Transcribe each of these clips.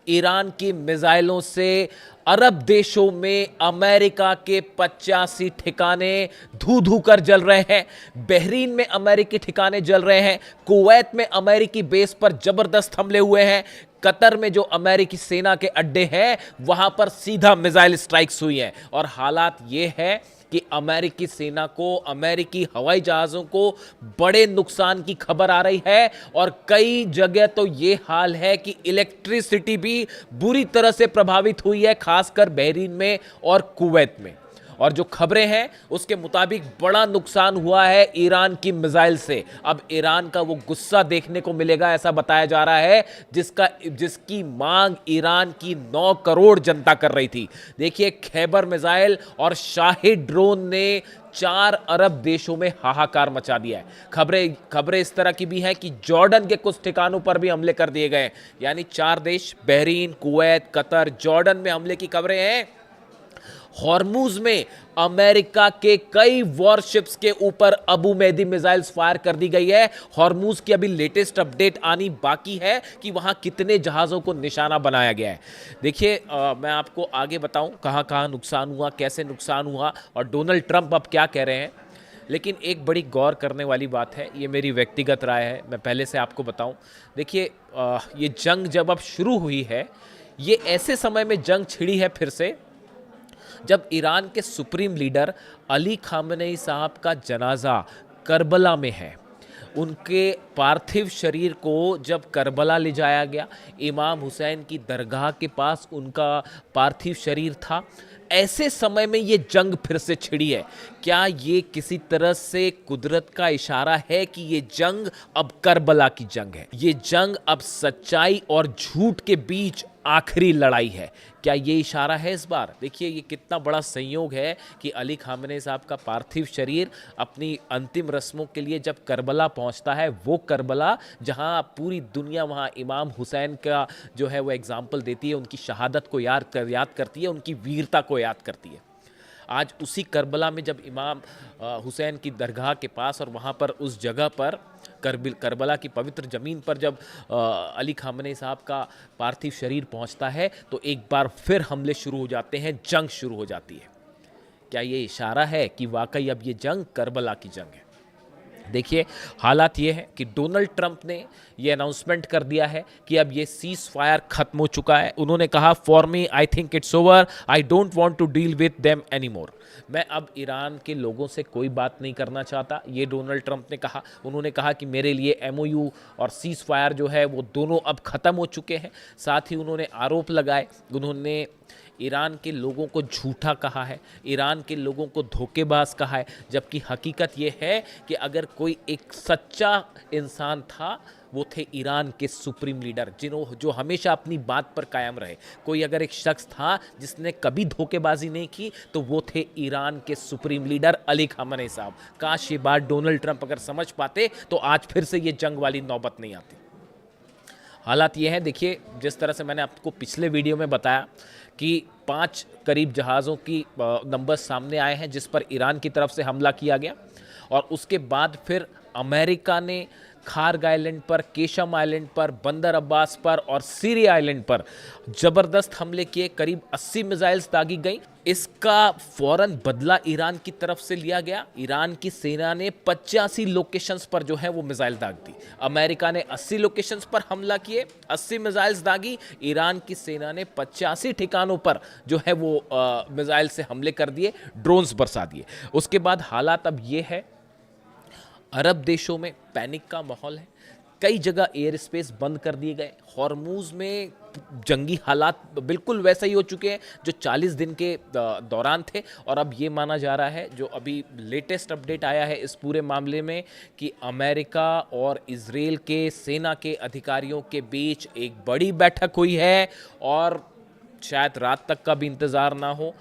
Iran की मिसाइलों से अरब देशों में अमेरिका के 85 ठिकाने धू धू कर जल रहे हैं। बहरीन में अमेरिकी ठिकाने जल रहे हैं। कुवैत में अमेरिकी बेस पर जबरदस्त हमले हुए हैं। कतर में जो अमेरिकी सेना के अड्डे हैं वहां पर सीधा मिसाइल स्ट्राइक्स हुई हैं। और हालात ये है कि अमेरिकी सेना को, अमेरिकी हवाई जहाज़ों को बड़े नुकसान की खबर आ रही है। और कई जगह तो ये हाल है कि इलेक्ट्रिसिटी भी बुरी तरह से प्रभावित हुई है, खासकर बहरीन में और कुवैत में। और जो खबरें हैं उसके मुताबिक बड़ा नुकसान हुआ है ईरान की मिसाइल से। अब ईरान का वो गुस्सा देखने को मिलेगा, ऐसा बताया जा रहा है, जिसकी मांग ईरान की 9 करोड़ जनता कर रही थी। देखिए, खैबर मिसाइल और शाहिद ड्रोन ने 4 अरब देशों में हाहाकार मचा दिया है। खबरें इस तरह की भी हैं कि जॉर्डन के कुछ ठिकानों पर भी हमले कर दिए गए। यानी 4 देश, बहरीन, कुवैत, कतर, जॉर्डन में हमले की खबरें हैं। हॉर्मुज में अमेरिका के कई वॉरशिप्स के ऊपर अबू मेहदी मिसाइल्स फायर कर दी गई है। हॉर्मुज की अभी लेटेस्ट अपडेट आनी बाकी है कि वहां कितने जहाजों को निशाना बनाया गया है। देखिए, मैं आपको आगे बताऊं कहां कहां नुकसान हुआ, कैसे नुकसान हुआ और डोनाल्ड ट्रंप अब क्या कह रहे हैं। लेकिन एक बड़ी गौर करने वाली बात है, ये मेरी व्यक्तिगत राय है, मैं पहले से आपको बताऊं। देखिए, ये जंग जब अब शुरू हुई है, ये ऐसे समय में जंग छिड़ी है फिर से जब ईरान के सुप्रीम लीडर अली खामेनेई साहब का जनाजा करबला में है। उनके पार्थिव शरीर को जब करबला ले जाया गया, इमाम हुसैन की दरगाह के पास उनका पार्थिव शरीर था। ऐसे समय में ये जंग फिर से छिड़ी है। क्या ये किसी तरह से कुदरत का इशारा है कि ये जंग अब करबला की जंग है? ये जंग अब सच्चाई और झूठ के बीच आखिरी लड़ाई है। क्या ये इशारा है इस बार? देखिए, ये कितना बड़ा संयोग है कि अली खामेनेई साहब का पार्थिव शरीर अपनी अंतिम रस्मों के लिए जब करबला पहुंचता है, वो करबला जहां पूरी दुनिया वहां इमाम हुसैन का जो है वो एग्जाम्पल देती है, उनकी शहादत को याद करती है, उनकी वीरता को याद करती है। आज उसी करबला में जब इमाम हुसैन की दरगाह के पास और वहाँ पर उस जगह पर करबला की पवित्र ज़मीन पर जब अली खामेनेई साहब का पार्थिव शरीर पहुँचता है, तो एक बार फिर हमले शुरू हो जाते हैं, जंग शुरू हो जाती है। क्या ये इशारा है कि वाकई अब ये जंग करबला की जंग है? देखिए, हालात ये है कि डोनाल्ड ट्रंप ने ये अनाउंसमेंट कर दिया है कि अब ये सीज फायर खत्म हो चुका है। उन्होंने कहा, for me I think it's over, I don't want to deal with them any more. मैं अब ईरान के लोगों से कोई बात नहीं करना चाहता, ये डोनाल्ड ट्रंप ने कहा। उन्होंने कहा कि मेरे लिए एमओयू और सीज फायर जो है वो दोनों अब ख़त्म हो चुके हैं। साथ ही उन्होंने आरोप लगाए, उन्होंने ईरान के लोगों को झूठा कहा है, ईरान के लोगों को धोखेबाज कहा है, जबकि हकीकत ये है कि अगर कोई एक सच्चा इंसान था वो थे ईरान के सुप्रीम लीडर, जो हमेशा अपनी बात पर कायम रहे। कोई अगर एक शख्स था जिसने कभी धोखेबाजी नहीं की तो वो थे ईरान के सुप्रीम लीडर अली खामेनेई साहब। काश ये बात डोनाल्ड ट्रंप अगर समझ पाते तो आज फिर से ये जंग वाली नौबत नहीं आती। हालात ये हैं, देखिए, जिस तरह से मैंने आपको पिछले वीडियो में बताया कि 5 करीब जहाज़ों की नंबर सामने आए हैं जिस पर ईरान की तरफ से हमला किया गया। और उसके बाद फिर अमेरिका ने खार्ग आइलैंड पर, केशम आइलैंड पर, बंदर अब्बास पर और सीरी आइलैंड पर ज़बरदस्त हमले किए। करीब 80 मिसाइल्स दागी गई। इसका फौरन बदला ईरान की तरफ से लिया गया। ईरान की सेना ने 85 लोकेशंस पर जो है वो मिसाइल दाग दी। अमेरिका ने 80 लोकेशंस पर हमला किए, 80 मिसाइल्स दागी। ईरान की सेना ने 85 ठिकानों पर जो है वो मिसाइल से हमले कर दिए, ड्रोन्स बरसा दिए। उसके बाद हालात अब ये है, अरब देशों में पैनिक का माहौल है। कई जगह एयर स्पेस बंद कर दिए गए। हॉर्मुज में जंगी हालात बिल्कुल वैसे ही हो चुके हैं जो 40 दिन के दौरान थे। और अब ये माना जा रहा है, जो अभी लेटेस्ट अपडेट आया है इस पूरे मामले में, कि अमेरिका और इजराइल के सेना के अधिकारियों के बीच एक बड़ी बैठक हुई है और शायद रात तक का भी इंतज़ार ना हो।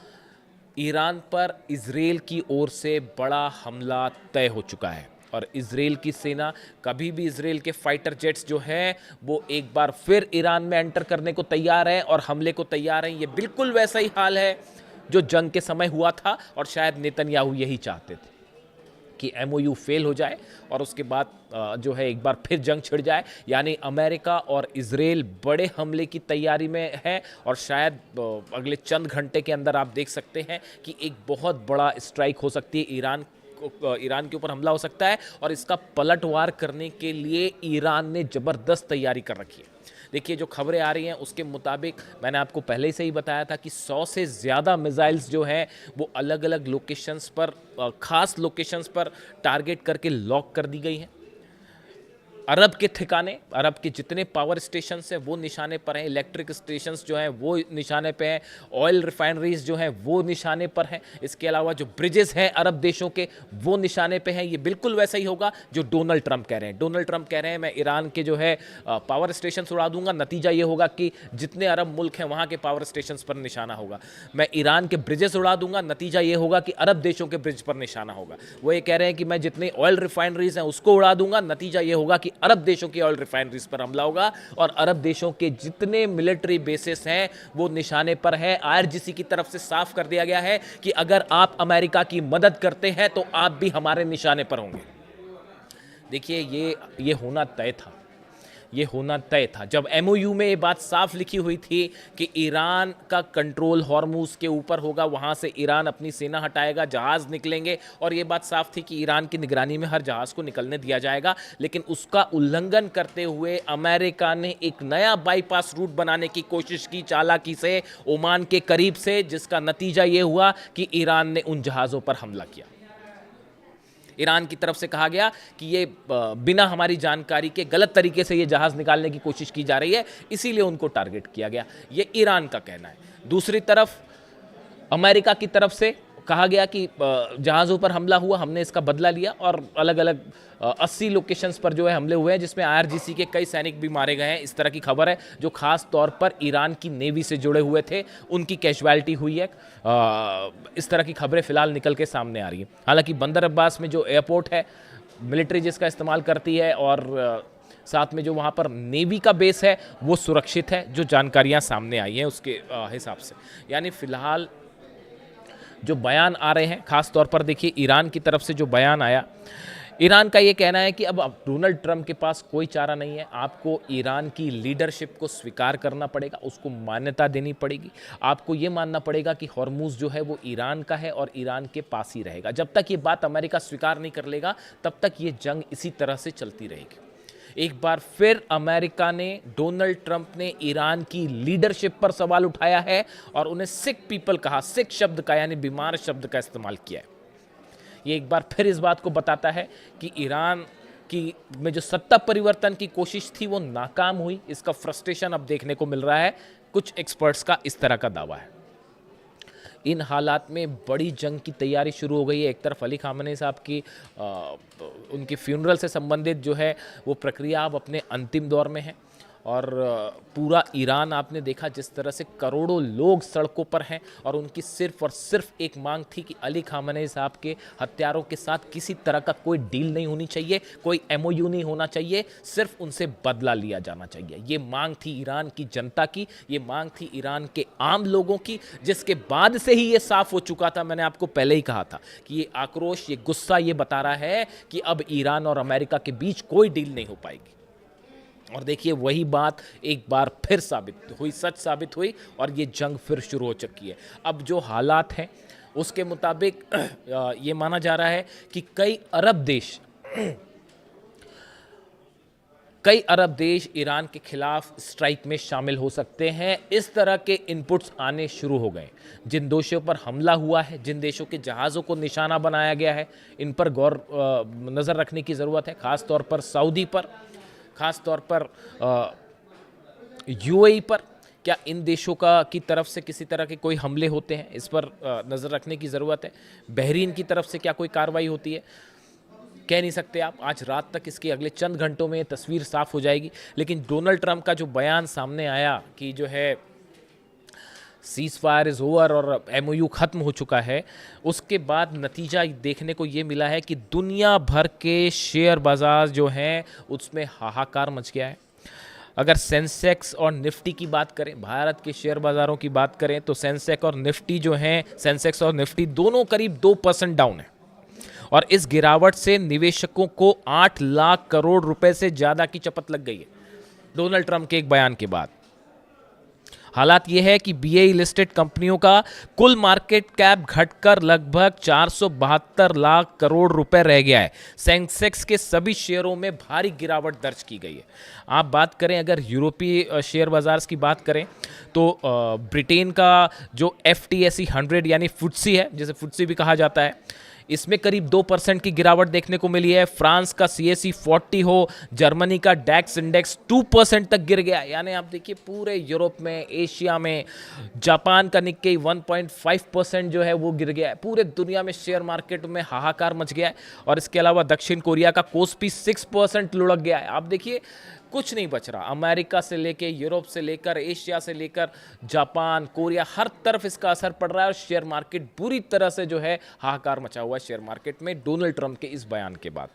ईरान पर इजराइल की ओर से बड़ा हमला तय हो चुका है और इजराइल की सेना, कभी भी इजराइल के फाइटर जेट्स जो हैं वो एक बार फिर ईरान में एंटर करने को तैयार हैं और हमले को तैयार हैं। ये बिल्कुल वैसा ही हाल है जो जंग के समय हुआ था और शायद नेतन्याहू यही चाहते थे। कि एमओयू फेल हो जाए और उसके बाद जो है एक बार फिर जंग छिड़ जाए। यानी अमेरिका और इजराइल बड़े हमले की तैयारी में है और शायद अगले चंद घंटे के अंदर आप देख सकते हैं कि एक बहुत बड़ा स्ट्राइक हो सकती है, ईरान के ऊपर हमला हो सकता है और इसका पलटवार करने के लिए ईरान ने ज़बरदस्त तैयारी कर रखी है। देखिए जो खबरें आ रही हैं उसके मुताबिक मैंने आपको पहले से ही बताया था कि 100 से ज़्यादा मिसाइल्स जो हैं वो अलग अलग लोकेशंस पर, ख़ास लोकेशंस पर टारगेट करके लॉक कर दी गई हैं। अरब के ठिकाने, अरब के जितने पावर स्टेशन हैं वो निशाने पर हैं, इलेक्ट्रिक स्टेशंस जो हैं वो निशाने पे हैं, ऑयल रिफाइनरीज जो हैं वो निशाने पर हैं। इसके अलावा जो ब्रिजेस हैं अरब देशों के वो निशाने पे हैं। ये बिल्कुल वैसा ही होगा जो डोनाल्ड ट्रंप कह रहे हैं। डोनाल्ड ट्रंप कह रहे हैं मैं ईरान के जो है पावर स्टेशन उड़ा दूंगा, नतीजा ये होगा कि जितने अरब मुल्क हैं वहाँ के पावर स्टेशन पर निशाना होगा। मैं ईरान के ब्रिजेस उड़ा दूंगा, नतीजा ये होगा कि अरब देशों के ब्रिज पर निशाना होगा। वो ये कह रहे हैं कि मैं जितने ऑयल रिफाइनरीज हैं उसको उड़ा दूंगा, नतीजा ये होगा कि अरब देशों की ऑयल रिफाइनरीज पर हमला होगा और अरब देशों के जितने मिलिट्री बेसिस हैं वो निशाने पर है। आईआरजीसी की तरफ से साफ कर दिया गया है कि अगर आप अमेरिका की मदद करते हैं तो आप भी हमारे निशाने पर होंगे। देखिए ये होना तय था, ये होना तय था। जब एमओयू में ये बात साफ लिखी हुई थी कि ईरान का कंट्रोल हॉर्मुज के ऊपर होगा, वहाँ से ईरान अपनी सेना हटाएगा, जहाज़ निकलेंगे और ये बात साफ थी कि ईरान की निगरानी में हर जहाज़ को निकलने दिया जाएगा। लेकिन उसका उल्लंघन करते हुए अमेरिका ने एक नया बाईपास रूट बनाने की कोशिश की चालाकी से ओमान के करीब से, जिसका नतीजा ये हुआ कि ईरान ने उन जहाज़ों पर हमला किया। ईरान की तरफ से कहा गया कि ये बिना हमारी जानकारी के गलत तरीके से ये जहाज़ निकालने की कोशिश की जा रही है, इसीलिए उनको टारगेट किया गया। ये ईरान का कहना है। दूसरी तरफ अमेरिका की तरफ से कहा गया कि जहाज़ों पर हमला हुआ, हमने इसका बदला लिया और अलग अलग 80 लोकेशंस पर जो है हमले हुए हैं, जिसमें आईआरजीसी के कई सैनिक भी मारे गए हैं। इस तरह की खबर है जो खास तौर पर ईरान की नेवी से जुड़े हुए थे, उनकी कैजुअलिटी हुई है। इस तरह की खबरें फिलहाल निकल के सामने आ रही हैं। हालांकि बंदर अब्बास में जो एयरपोर्ट है, मिलिट्री जिसका इस्तेमाल करती है और साथ में जो वहाँ पर नेवी का बेस है वो सुरक्षित है, जो जानकारियाँ सामने आई हैं उसके हिसाब से। यानी फिलहाल जो बयान आ रहे हैं, खास तौर पर देखिए ईरान की तरफ से जो बयान आया, ईरान का ये कहना है कि अब डोनाल्ड ट्रंप के पास कोई चारा नहीं है, आपको ईरान की लीडरशिप को स्वीकार करना पड़ेगा, उसको मान्यता देनी पड़ेगी। आपको ये मानना पड़ेगा कि हॉर्मुज जो है वो ईरान का है और ईरान के पास ही रहेगा। जब तक ये बात अमेरिका स्वीकार नहीं कर लेगा तब तक ये जंग इसी तरह से चलती रहेगी। एक बार फिर अमेरिका ने, डोनाल्ड ट्रंप ने ईरान की लीडरशिप पर सवाल उठाया है और उन्हें सिक पीपल कहा, सिक शब्द का यानी बीमार शब्द का इस्तेमाल किया है। ये एक बार फिर इस बात को बताता है कि ईरान की में जो सत्ता परिवर्तन की कोशिश थी वो नाकाम हुई। इसका फ्रस्ट्रेशन अब देखने को मिल रहा है। कुछ एक्सपर्ट्स का इस तरह का दावा है। इन हालात में बड़ी जंग की तैयारी शुरू हो गई है। एक तरफ अली खामनेई साहब की उनकी फ्यूनरल से संबंधित जो है वो प्रक्रिया अब अपने अंतिम दौर में है और पूरा ईरान आपने देखा जिस तरह से करोड़ों लोग सड़कों पर हैं और उनकी सिर्फ और सिर्फ एक मांग थी कि अली खामनेई साहब के हत्यारों के साथ किसी तरह का कोई डील नहीं होनी चाहिए, कोई एमओयू नहीं होना चाहिए, सिर्फ उनसे बदला लिया जाना चाहिए। ये मांग थी ईरान की जनता की, ये मांग थी ईरान के आम लोगों की, जिसके बाद से ही ये साफ हो चुका था। मैंने आपको पहले ही कहा था कि ये आक्रोश, ये गुस्सा ये बता रहा है कि अब ईरान और अमेरिका के बीच कोई डील नहीं हो पाएगी। और देखिए वही बात एक बार फिर साबित हुई, सच साबित हुई और ये जंग फिर शुरू हो चुकी है। अब जो हालात हैं उसके मुताबिक ये माना जा रहा है कि कई अरब देश ईरान के खिलाफ स्ट्राइक में शामिल हो सकते हैं। इस तरह के इनपुट्स आने शुरू हो गए। जिन देशों पर हमला हुआ है, जिन देशों के जहाज़ों को निशाना बनाया गया है, इन पर गौर नज़र रखने की ज़रूरत है। ख़ास तौर पर सऊदी पर, ख़ास तौर पर यूएई पर। क्या इन देशों की तरफ से किसी तरह के कोई हमले होते हैं, इस पर नज़र रखने की ज़रूरत है। बहरीन की तरफ से क्या कोई कार्रवाई होती है, कह नहीं सकते आप। आज रात तक इसकी, अगले चंद घंटों में तस्वीर साफ हो जाएगी। लेकिन डोनाल्ड ट्रंप का जो बयान सामने आया कि जो है सीज़ फायर इज़ ओवर और एमओयू ख़त्म हो चुका है, उसके बाद नतीजा देखने को ये मिला है कि दुनिया भर के शेयर बाज़ार जो हैं उसमें हाहाकार मच गया है। अगर सेंसेक्स और निफ्टी की बात करें, भारत के शेयर बाज़ारों की बात करें, तो सेंसेक्स और निफ्टी जो हैं, सेंसेक्स और निफ्टी दोनों करीब 2% डाउन है और इस गिरावट से निवेशकों को 8 लाख करोड़ रुपए से ज्यादा की चपत लग गई है डोनाल्ड ट्रंप के एक बयान के बाद। हालात यह है कि बीएई लिस्टेड कंपनियों का कुल मार्केट कैप घटकर लगभग 472 लाख करोड़ रुपए रह गया है। सेंसेक्स के सभी शेयरों में भारी गिरावट दर्ज की गई है। आप बात करें अगर यूरोपीय शेयर बाजार की बात करें तो ब्रिटेन का जो FTSE 100 यानी फुटसी है, जिसे फुटसी भी कहा जाता है, इसमें करीब 2% की गिरावट देखने को मिली है। फ्रांस का CAC 40 हो, जर्मनी का डैक्स इंडेक्स 2% तक गिर गया। यानी आप देखिए पूरे यूरोप में, एशिया में, जापान का निक्केई 1.5% जो है वो गिर गया है। पूरे दुनिया में शेयर मार्केट में हाहाकार मच गया है। और इसके अलावा दक्षिण कोरिया का कोस्पी 6% लुढ़क गया है। आप देखिए कुछ नहीं बच रहा। अमेरिका से लेकर, यूरोप से लेकर, एशिया से लेकर जापान, कोरिया, हर तरफ इसका असर पड़ रहा है। और शेयर मार्केट बुरी तरह से जो है हाहाकार मचा हुआ है शेयर मार्केट में डोनाल्ड ट्रंप के इस बयान के बाद।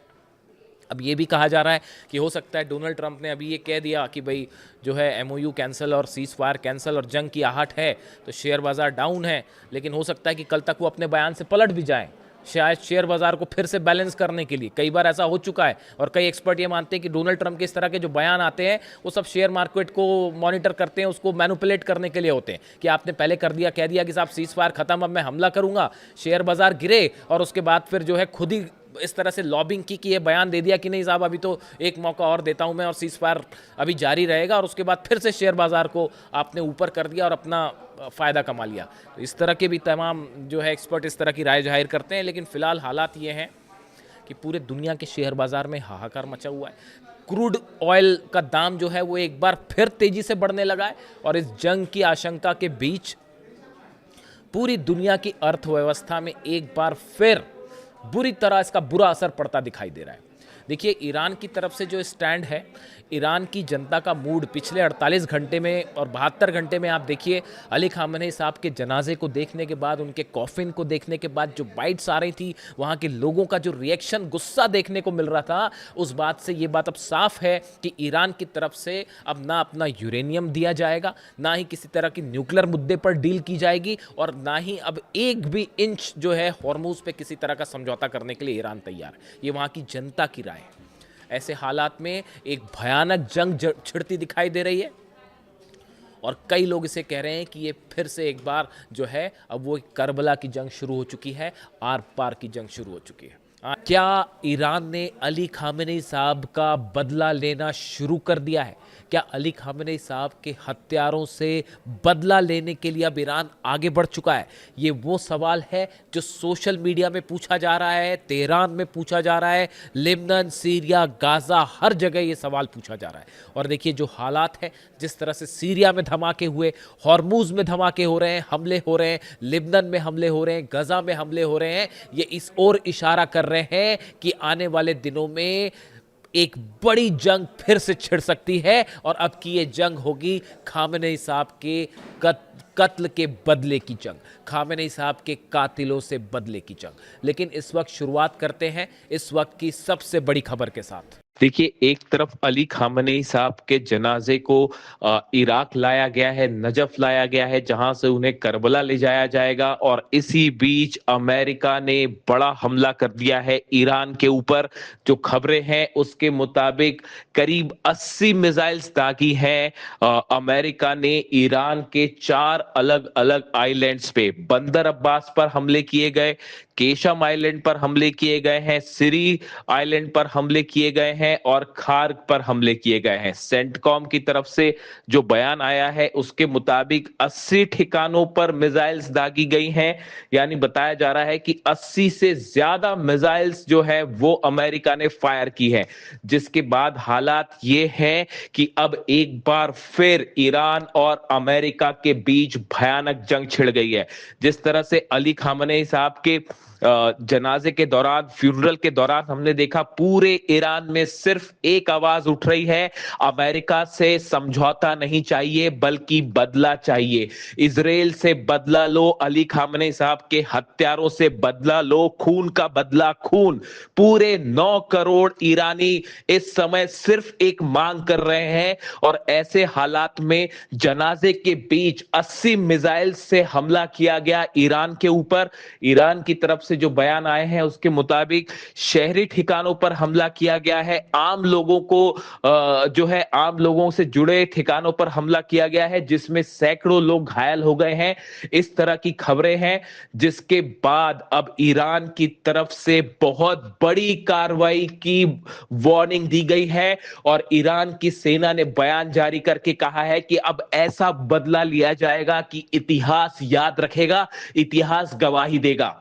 अब ये भी कहा जा रहा है कि हो सकता है डोनाल्ड ट्रंप ने अभी ये कह दिया कि भाई जो है MOU कैंसिल और सीज फायर कैंसिल और जंग की आहट है तो शेयर बाजार डाउन है, लेकिन हो सकता है कि कल तक वो अपने बयान से पलट भी जाएं, शायद शेयर बाजार को फिर से बैलेंस करने के लिए। कई बार ऐसा हो चुका है और कई एक्सपर्ट ये मानते हैं कि डोनाल्ड ट्रंप के इस तरह के जो बयान आते हैं वो सब शेयर मार्केट को मॉनिटर करते हैं, उसको मैनिपुलेट करने के लिए होते हैं कि आपने पहले कर दिया, कह दिया कि साहब सीज फायर खत्म, अब मैं हमला करूंगा, शेयर बाजार गिरे और उसके बाद फिर जो है खुद ही इस तरह से लॉबिंग की कि ये बयान दे दिया कि नहीं साहब अभी तो एक मौका और देता हूं मैं और सीज फायर अभी जारी रहेगा, और उसके बाद फिर से शेयर बाजार को आपने ऊपर कर दिया और अपना फ़ायदा कमा लिया। तो इस तरह के भी तमाम जो है एक्सपर्ट इस तरह की राय जाहिर करते हैं। लेकिन फिलहाल हालात ये हैं कि पूरे दुनिया के शेयर बाजार में हाहाकार मचा हुआ है। क्रूड ऑयल का दाम जो है वो एक बार फिर तेजी से बढ़ने लगा है और इस जंग की आशंका के बीच पूरी दुनिया की अर्थव्यवस्था में एक बार फिर बुरी तरह इसका बुरा असर पड़ता दिखाई दे रहा है। देखिए ईरान की तरफ से जो स्टैंड है, ईरान की जनता का मूड पिछले 48 घंटे में और 72 घंटे में आप देखिए अली खामेनी साहब के जनाजे को देखने के बाद, उनके कॉफिन को देखने के बाद जो बाइट्स आ रही थी, वहाँ के लोगों का जो रिएक्शन, गुस्सा देखने को मिल रहा था, उस बात से ये बात अब साफ है कि ईरान की तरफ से अब ना अपना यूरेनियम दिया जाएगा, ना ही किसी तरह की न्यूक्लियर मुद्दे पर डील की जाएगी, और ना ही अब एक भी इंच जो है हॉर्मुज पे किसी तरह का समझौता करने के लिए ईरान तैयार है। ये वहाँ की जनता की राय है। ऐसे हालात में एक भयानक जंग छिड़ती दिखाई दे रही है और कई लोग इसे कह रहे हैं कि ये फिर से एक बार जो है अब वो करबला की जंग शुरू हो चुकी है, आर पार की जंग शुरू हो चुकी है। क्या ईरान ने अली खामेनी साहब का बदला लेना शुरू कर दिया है? क्या अली खामेनी साहब के हत्यारों से बदला लेने के लिए अब ईरान आगे बढ़ चुका है? ये वो सवाल है जो सोशल मीडिया में पूछा जा रहा है, तेहरान में पूछा जा रहा है, लेबनान, सीरिया, गाजा, हर जगह ये सवाल पूछा जा रहा है। और देखिए जो हालात है, जिस तरह से सीरिया में धमाके हुए, हॉर्मुज में धमाके हो रहे हैं, हमले हो रहे हैं, लेबनान में हमले हो रहे हैं, गजा में हमले हो रहे हैं, ये इस ओर इशारा कर रहे हैं कि आने वाले दिनों में एक बड़ी जंग फिर से छिड़ सकती है और अब की ये जंग होगी खामेनी साहब के कत्ल के बदले की जंग, खामेनी साहब के कातिलों से बदले की जंग। लेकिन इस वक्त शुरुआत करते हैं इस वक्त की सबसे बड़ी खबर के साथ। देखिए एक तरफ अली खामेनी साहब के जनाजे को इराक लाया गया है, नजफ लाया गया है, जहां से उन्हें करबला ले जाया जाएगा, और इसी बीच अमेरिका ने बड़ा हमला कर दिया है ईरान के ऊपर। जो खबरें हैं उसके मुताबिक करीब 80 मिसाइल्स दागी हैं अमेरिका ने ईरान के 4 अलग अलग आइलैंड्स पे। बंदर अब्बास पर हमले किए गए, केशम आइलैंड पर हमले किए गए हैं, सिरी आइलैंड पर हमले किए गए हैं और खार्ग पर हमले किए गए हैं। सेंटकॉम की तरफ से जो बयान आया है उसके मुताबिक 80 ठिकानों पर मिसाइल्स दागी गई हैं। यानी बताया जा रहा है कि 80 से ज्यादा मिसाइल्स जो है वो अमेरिका ने फायर की है, जिसके बाद हालात ये हैं कि अब एक बार फिर ईरान और अमेरिका के बीच भयानक जंग छिड़ गई है। जिस तरह से अली खामेनी साहब के जनाजे के दौरान, फ्यूनरल के दौरान हमने देखा पूरे ईरान में सिर्फ एक आवाज उठ रही है, अमेरिका से समझौता नहीं चाहिए बल्कि बदला चाहिए। इजराइल से बदला लो, अली खामेनी साहब के हत्यारों से बदला लो, खून का बदला खून। पूरे 9 करोड़ ईरानी इस समय सिर्फ एक मांग कर रहे हैं, और ऐसे हालात में जनाजे के बीच 80 मिसाइल से हमला किया गया ईरान के ऊपर। ईरान की तरफ से से जो बयान आए हैं उसके मुताबिक शहरी ठिकानों पर हमला किया गया है, आम लोगों को जो है आम लोगों से जुड़े ठिकानों पर हमला किया गया है, जिसमें सैकड़ों लोग घायल हो गए हैं। इस तरह की खबरें हैं, जिसके बाद अब ईरान की तरफ से बहुत बड़ी कार्रवाई की वार्निंग दी गई है और ईरान की सेना ने बयान जारी करके कहा है कि अब ऐसा बदला लिया जाएगा कि इतिहास याद रखेगा, इतिहास गवाही देगा।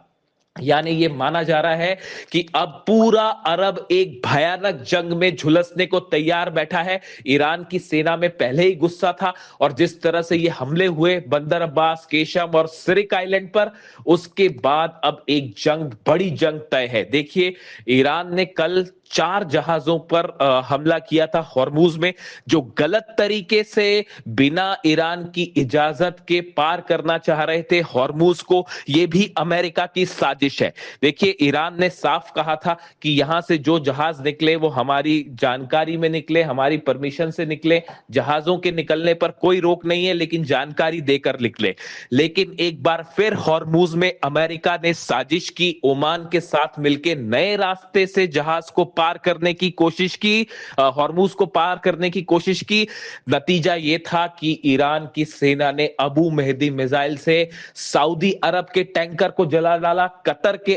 यानी ये माना जा रहा है कि अब पूरा अरब एक भयानक जंग में झुलसने को तैयार बैठा है। ईरान की सेना में पहले ही गुस्सा था और जिस तरह से ये हमले हुए बंदर अब्बास, केशम और सिरिक आइलैंड पर, उसके बाद अब एक जंग, बड़ी जंग तय है। देखिए, ईरान ने कल 4 जहाजों पर हमला किया था हॉर्मुज में, जो गलत तरीके से बिना ईरान की इजाजत के पार करना चाह रहे थे हॉर्मुज को। यह भी अमेरिका की साजिश है। देखिए, ईरान ने साफ कहा था कि यहां से जो जहाज निकले वो हमारी जानकारी में निकले, हमारी परमिशन से निकले, जहाजों के निकलने पर कोई रोक नहीं है, लेकिन जानकारी देकर निकले। लेकिन एक बार फिर हॉर्मुज में अमेरिका ने साजिश की, ओमान के साथ मिलकर नए रास्ते से जहाज को पार करने की कोशिश की, हॉर्मुज को पार करने की कोशिश की। नतीजा यह था कि ईरान की सेना ने अबू मेहदी मिसाइल से सऊदी अरब के टैंकर को जला डाला, कतर के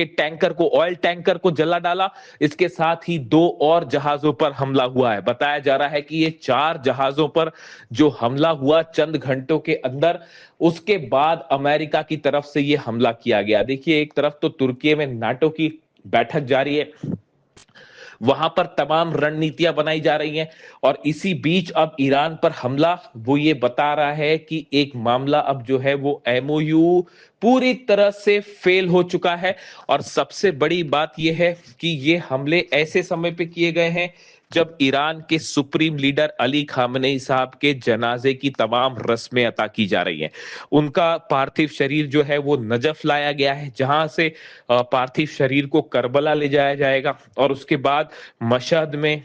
टैंकर को, ऑयल टैंकर को जला डाला। इसके साथ ही 2 और जहाजों पर हमला हुआ है। बताया जा रहा है कि ये 4 जहाजों पर जो हमला हुआ चंद घंटों के अंदर, उसके बाद अमेरिका की तरफ से यह हमला किया गया। देखिए, एक तरफ तो तुर्की में नाटो की बैठक जारी है, वहां पर तमाम रणनीतियां बनाई जा रही हैं और इसी बीच अब ईरान पर हमला, वो ये बता रहा है कि एक मामला अब जो है वो एमओयू पूरी तरह से फेल हो चुका है। और सबसे बड़ी बात यह है कि ये हमले ऐसे समय पे किए गए हैं जब ईरान के सुप्रीम लीडर अली खामनेई साहब के जनाजे की तमाम रस्में अता की जा रही हैं। उनका पार्थिव शरीर जो है वो नजफ लाया गया है, जहां से पार्थिव शरीर को करबला ले जाया जाएगा और उसके बाद मशहद में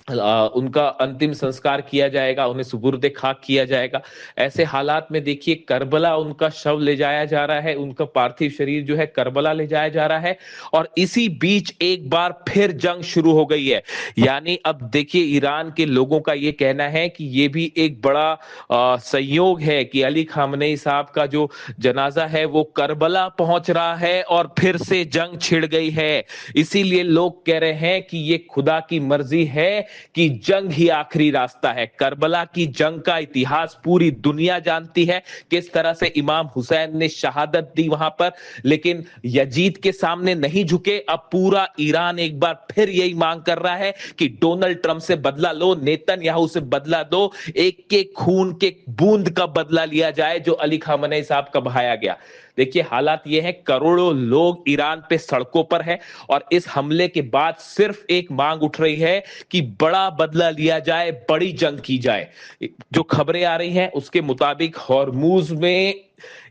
उनका अंतिम संस्कार किया जाएगा, उन्हें सुपुर्दे खाक किया जाएगा। ऐसे हालात में देखिए, करबला उनका शव ले जाया जा रहा है, उनका पार्थिव शरीर जो है करबला ले जाया जा रहा है और इसी बीच एक बार फिर जंग शुरू हो गई है। यानी अब देखिए, ईरान के लोगों का यह कहना है कि यह भी एक बड़ा संयोग है कि अली खामनेई साहब का जो जनाजा है वो करबला पहुंच रहा है और फिर से जंग छिड़ गई है। इसीलिए लोग कह रहे हैं कि ये खुदा की मर्जी है कि जंग ही आखिरी रास्ता है। करबला की जंग का इतिहास पूरी दुनिया जानती है, किस तरह से इमाम हुसैन ने शहादत दी वहां पर, लेकिन यजीद के सामने नहीं झुके। अब पूरा ईरान एक बार फिर यही मांग कर रहा है कि डोनाल्ड ट्रंप से बदला लो, नेतन्याहू से बदला दो, एक के खून के बूंद का बदला लिया जाए जो अली खामनेई साहब का बहाया गया। देखिए, हालात ये है, करोड़ों लोग ईरान पे सड़कों पर हैं और इस हमले के बाद सिर्फ एक मांग उठ रही है कि बड़ा बदला लिया जाए, बड़ी जंग की जाए। जो खबरें आ रही हैं उसके मुताबिक हॉर्मुज में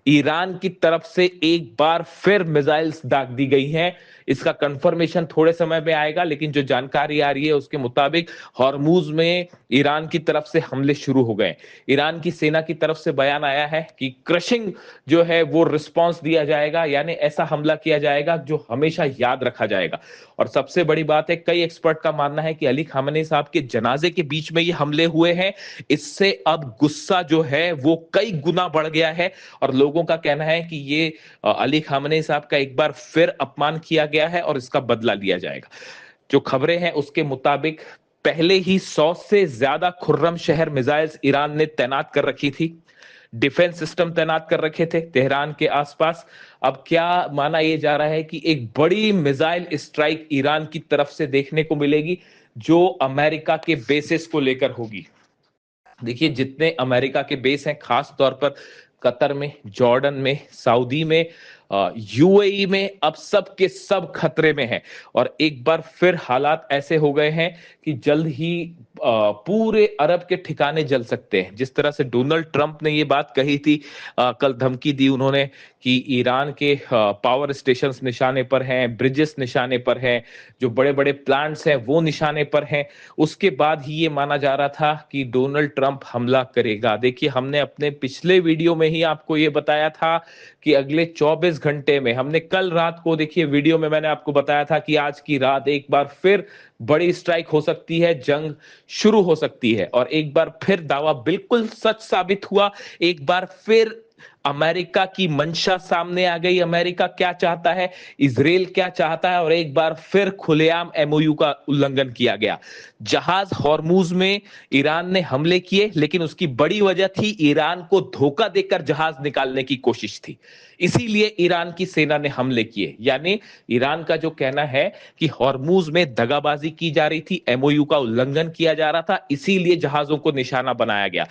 ईरान की तरफ से एक बार फिर मिसाइल्स दाग दी गई हैं। इसका कंफर्मेशन थोड़े समय में आएगा, लेकिन जो जानकारी आ रही है उसके मुताबिक हॉर्मुज में ईरान की तरफ से हमले शुरू हो गए। ईरान की सेना की तरफ से बयान आया है कि क्रशिंग जो है वो रिस्पांस दिया जाएगा, यानी ऐसा हमला किया जाएगा जो हमेशा याद रखा जाएगा। और सबसे बड़ी बात है, कई एक्सपर्ट का मानना है कि अली खामनेई साहब के जनाजे के बीच में ये हमले हुए हैं, इससे अब गुस्सा जो है वो कई गुना बढ़ गया है और लोगों का कहना है कि ये अली खामनेई साहब का एक बार फिर अपमान किया गया है और इसका बदला लिया जाएगा। जो खबरें हैं उसके मुताबिक पहले ही 100 से ज्यादा खुर्रम शहर मिसाइल्स ईरान ने तैनात कर रखी थी, डिफेंस सिस्टम तैनात कर रखे थे तेहरान के आसपास। अब क्या माना यह जा रहा है कि एक बड़ी मिसाइल स्ट्राइक ईरान की तरफ से देखने को मिलेगी, जो अमेरिका के बेसिस को लेकर होगी। देखिए, जितने अमेरिका के बेस हैं, खास तौर पर कतर में, जॉर्डन में, सऊदी में, यूएई में, अब सब के सब खतरे में हैं और एक बार फिर हालात ऐसे हो गए हैं कि जल्द ही पूरे अरब के ठिकाने जल सकते हैं। जिस तरह से डोनाल्ड ट्रंप ने ये बात कही थी, कल धमकी दी उन्होंने कि ईरान के पावर स्टेशंस निशाने पर हैं, ब्रिजेस निशाने पर हैं, जो बड़े बड़े प्लांट्स हैं वो निशाने पर हैं। उसके बाद ही ये माना जा रहा था कि डोनाल्ड ट्रंप हमला करेगा। देखिए, हमने अपने पिछले वीडियो में ही आपको ये बताया था कि अगले 24 24 घंटे में, हमने कल रात को देखिए वीडियो में मैंने आपको बताया था कि आज की रात एक बार फिर बड़ी स्ट्राइक हो सकती है, जंग शुरू हो सकती है और एक बार फिर दावा बिल्कुल सच साबित हुआ। एक बार फिर अमेरिका की मंशा सामने आ गई, अमेरिका क्या चाहता है, इजराइल क्या चाहता है और एक बार फिर खुलेआम एमओयू का उल्लंघन किया गया। जहाज हॉर्मुज में ईरान ने हमले किए, लेकिन उसकी बड़ी वजह थी ईरान को धोखा देकर जहाज निकालने की कोशिश थी। इसीलिए ईरान की सेना ने हमले किए। यानी ईरान का जो कहना है कि हॉर्मुज में दगाबाजी की जा रही थी, एमओयू का उल्लंघन किया जा रहा था, इसीलिए जहाजों को निशाना बनाया गया।